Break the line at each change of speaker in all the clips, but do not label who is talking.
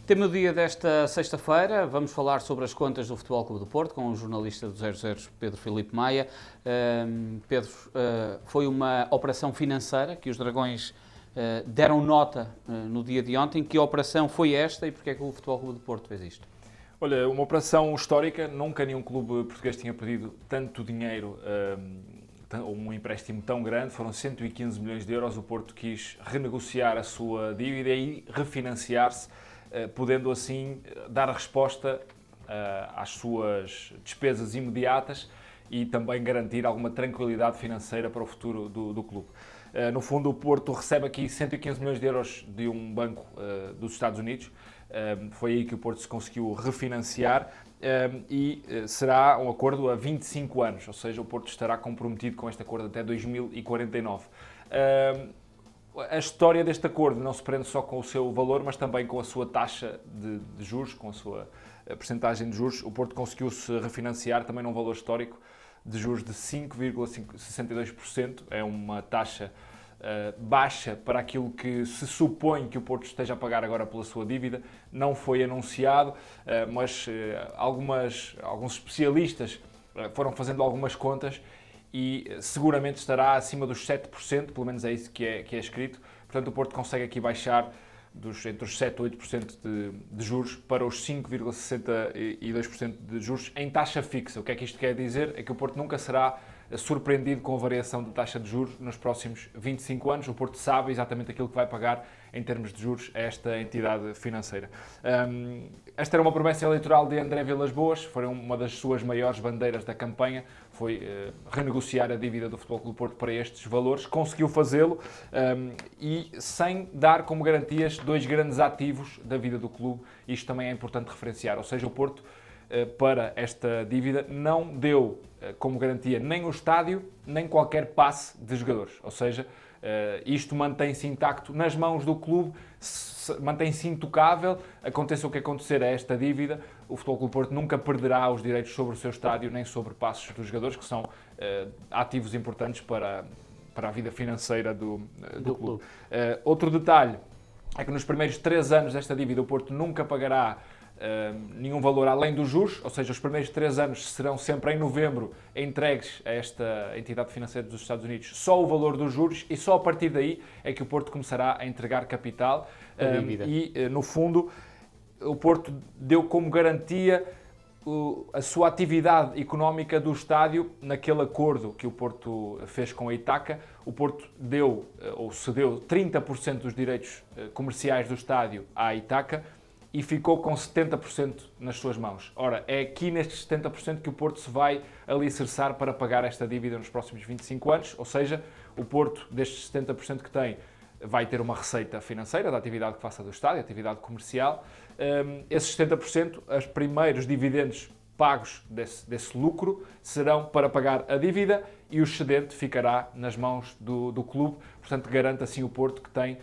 Tema do dia desta sexta-feira, vamos falar sobre as contas do Futebol Clube do Porto com o jornalista do 00, Pedro Filipe Maia. Pedro, foi uma operação financeira que os Dragões deram nota no dia de ontem. Que operação foi esta e porque é que o Futebol Clube do Porto fez isto?
Olha, uma operação histórica, nunca nenhum clube português tinha pedido tanto dinheiro, um empréstimo tão grande, foram 115 milhões de euros, o Porto quis renegociar a sua dívida e refinanciar-se, podendo assim dar resposta às suas despesas imediatas e também garantir alguma tranquilidade financeira para o futuro do clube. No fundo, o Porto recebe aqui 115 milhões de euros de um banco dos Estados Unidos. Foi aí que o Porto se conseguiu refinanciar e será um acordo a 25 anos, ou seja, o Porto estará comprometido com este acordo até 2049. A história deste acordo não se prende só com o seu valor, mas também com a sua taxa de juros, com a sua percentagem de juros. O Porto conseguiu-se refinanciar também num valor histórico de juros de 5,62%. É uma taxa baixa para aquilo que se supõe que o Porto esteja a pagar agora pela sua dívida. Não foi anunciado, mas alguns especialistas foram fazendo algumas contas e seguramente estará acima dos 7%, pelo menos é isso que é escrito. Portanto, o Porto consegue aqui baixar entre os 7% e 8% de juros para os 5,62% de juros em taxa fixa. O que é que isto quer dizer? É que o Porto nunca será surpreendido com a variação de taxa de juros nos próximos 25 anos. O Porto sabe exatamente aquilo que vai pagar em termos de juros a esta entidade financeira. Esta era uma promessa eleitoral de André Vilas-Boas, foi uma das suas maiores bandeiras da campanha, foi renegociar a dívida do Futebol Clube do Porto para estes valores, conseguiu fazê-lo e sem dar como garantias dois grandes ativos da vida do clube. Isto também é importante referenciar, ou seja, o Porto para esta dívida não deu como garantia nem o estádio, nem qualquer passe de jogadores. Ou seja, isto mantém-se intacto nas mãos do clube, mantém-se intocável, aconteça o que acontecer a esta dívida, o Futebol Clube do Porto nunca perderá os direitos sobre o seu estádio, nem sobre passos dos jogadores, que são ativos importantes para a vida financeira do clube. Outro detalhe é que nos primeiros 3 anos desta dívida o Porto nunca pagará nenhum valor além dos juros, ou seja, os primeiros 3 anos serão sempre em novembro entregues a esta entidade financeira dos Estados Unidos só o valor dos juros e só a partir daí é que o Porto começará a entregar capital e, no fundo, o Porto deu como garantia a sua atividade económica do estádio naquele acordo que o Porto fez com a Itaca. O Porto deu, ou cedeu, 30% dos direitos comerciais do estádio à Itaca e ficou com 70% nas suas mãos. Ora, é aqui nestes 70% que o Porto se vai alicerçar para pagar esta dívida nos próximos 25 anos, ou seja, o Porto, destes 70% que tem, vai ter uma receita financeira da atividade que faça do estádio, atividade comercial. Esses 70%, os primeiros dividendos pagos desse lucro, serão para pagar a dívida e o excedente ficará nas mãos do clube. Portanto, garante assim o Porto que tem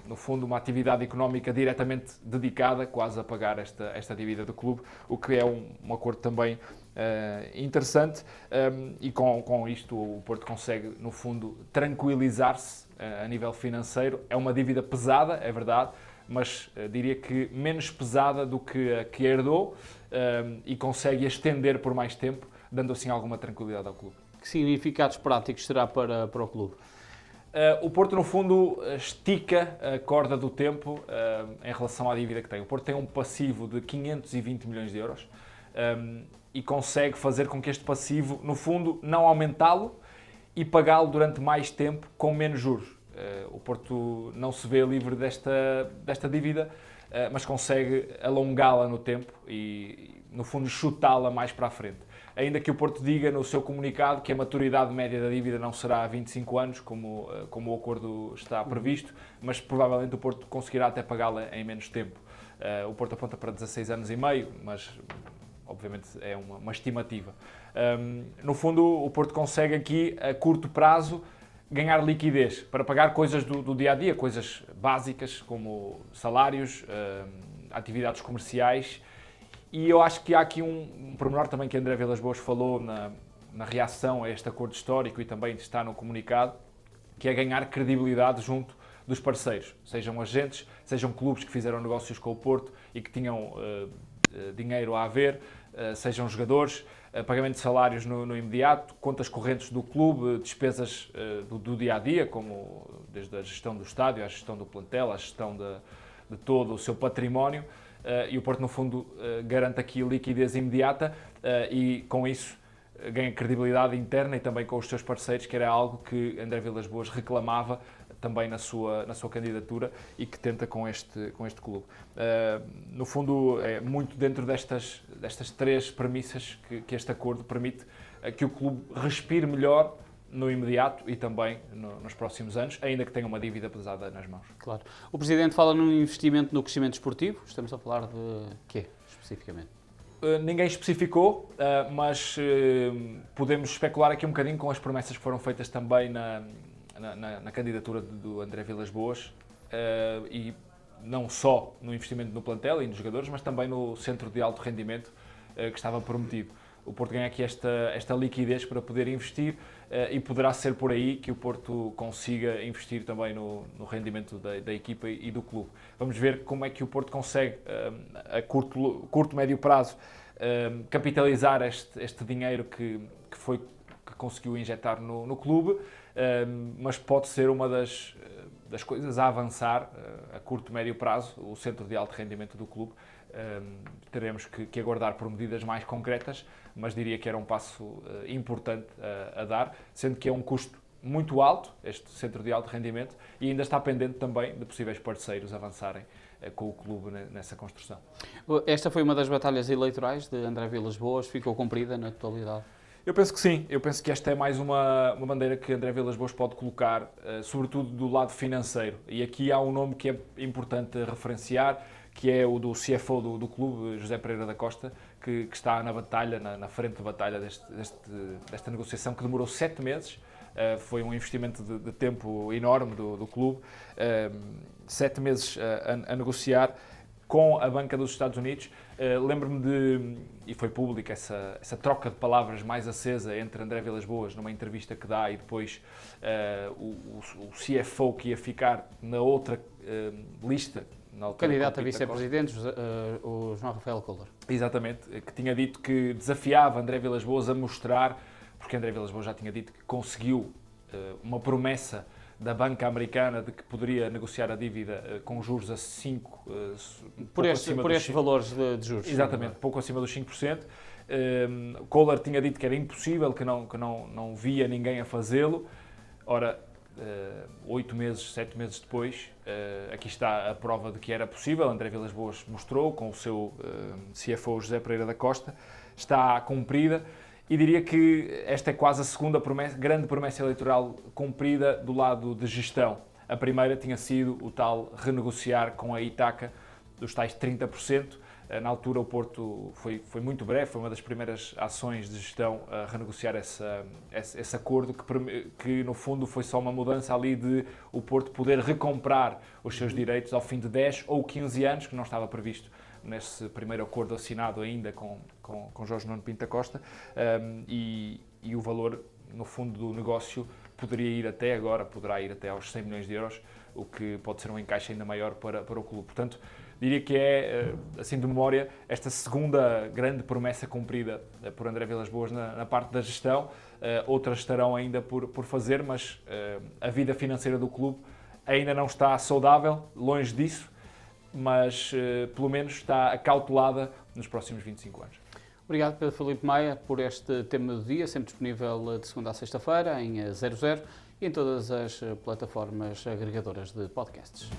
no fundo, uma atividade económica diretamente dedicada quase a pagar esta dívida do clube, o que é um acordo também interessante e com isto o Porto consegue, no fundo, tranquilizar-se a nível financeiro. É uma dívida pesada, é verdade, mas diria que menos pesada do que a que herdou e consegue estender por mais tempo, dando assim alguma tranquilidade ao clube.
Que significados práticos será para o clube?
O Porto, no fundo, estica a corda do tempo em relação à dívida que tem. O Porto tem um passivo de 520 milhões de euros e consegue fazer com que este passivo, no fundo, não aumentá-lo e pagá-lo durante mais tempo com menos juros. O Porto não se vê livre desta dívida, mas consegue alongá-la no tempo e, no fundo, chutá-la mais para a frente. Ainda que o Porto diga no seu comunicado que a maturidade média da dívida não será 25 anos, como o acordo está previsto, mas provavelmente o Porto conseguirá até pagá-la em menos tempo. O Porto aponta para 16 anos e meio, mas obviamente é uma estimativa. No fundo, o Porto consegue aqui, a curto prazo, ganhar liquidez para pagar coisas do dia-a-dia, coisas básicas como salários, atividades comerciais. E eu acho que há aqui um pormenor também que André Vilas-Boas falou na reação a este acordo histórico e também está no comunicado, que é ganhar credibilidade junto dos parceiros, sejam agentes, sejam clubes que fizeram negócios com o Porto e que tinham dinheiro a haver, sejam jogadores, pagamento de salários no imediato, contas correntes do clube, despesas do dia-a-dia, como desde a gestão do estádio, à gestão do plantel, à gestão de todo o seu património, e o Porto, no fundo, garante aqui liquidez imediata e, com isso, ganha credibilidade interna e também com os seus parceiros, que era algo que André Vilas Boas reclamava também na sua candidatura e que tenta com este clube. No fundo, é muito dentro destas três premissas que este acordo permite que o clube respire melhor no imediato e também nos próximos anos, ainda que tenha uma dívida pesada nas mãos.
Claro. O Presidente fala num investimento no crescimento esportivo. Estamos a falar de quê, especificamente?
Ninguém especificou, mas podemos especular aqui um bocadinho com as promessas que foram feitas também na candidatura do André Vilas Boas, e não só no investimento no plantel e nos jogadores, mas também no centro de alto rendimento que estava prometido. O Porto ganha aqui esta liquidez para poder investir e poderá ser por aí que o Porto consiga investir também no rendimento da equipa e do clube. Vamos ver como é que o Porto consegue, a curto médio prazo, capitalizar este dinheiro que conseguiu injetar no clube, mas pode ser uma das coisas a avançar a curto médio prazo, o centro de alto rendimento do clube. Teremos que aguardar por medidas mais concretas, mas diria que era um passo importante a dar, sendo que é um custo muito alto, este centro de alto rendimento, e ainda está pendente também de possíveis parceiros avançarem com o clube nessa construção.
Esta foi uma das batalhas eleitorais de André Vilas Boas, ficou cumprida na totalidade?
Eu penso que sim, eu penso que esta é mais uma bandeira que André Vilas Boas pode colocar, sobretudo do lado financeiro, e aqui há um nome que é importante referenciar, que é o do CFO do clube, José Pereira da Costa, que está na batalha, na frente de batalha desta negociação, que demorou 7 meses. Foi um investimento de tempo enorme do clube, 7 meses a negociar com a banca dos Estados Unidos. Lembro-me e foi pública essa troca de palavras mais acesa entre André Vilas Boas numa entrevista que dá e depois o CFO que ia ficar na outra lista, na altura,
candidato a vice-presidente, o João Rafael Kohler.
Exatamente, que tinha dito que desafiava André Vilas Boas a mostrar, porque André Vilas Boas já tinha dito que conseguiu uma promessa da banca americana de que poderia negociar a dívida com juros a 5%.
Por estes valores de juros.
Exatamente, pouco acima dos 5%. Kohler tinha dito que era impossível, que não via ninguém a fazê-lo. Ora, 7 meses depois, aqui está a prova de que era possível. André Vilas Boas mostrou com o seu CFO José Pereira da Costa, está cumprida. E diria que esta é quase a segunda grande promessa eleitoral cumprida do lado de gestão. A primeira tinha sido o tal renegociar com a Ítaca dos tais 30%. Na altura o Porto foi muito breve, foi uma das primeiras ações de gestão a renegociar esse acordo, que no fundo foi só uma mudança ali de o Porto poder recomprar os seus direitos ao fim de 10 ou 15 anos, que não estava previsto nesse primeiro acordo assinado ainda com Jorge Nuno Pinto da Costa, e o valor, no fundo, do negócio poderá ir até aos 100 milhões de euros, o que pode ser um encaixe ainda maior para o clube. Portanto, diria que é, assim de memória, esta segunda grande promessa cumprida por André Vilas Boas na parte da gestão. Outras estarão ainda por fazer, mas a vida financeira do clube ainda não está saudável, longe disso, mas pelo menos está acautelada nos próximos 25 anos.
Obrigado, Pedro Filipe Maia, por este tema do dia, sempre disponível de segunda a sexta-feira em 00 e em todas as plataformas agregadoras de podcasts.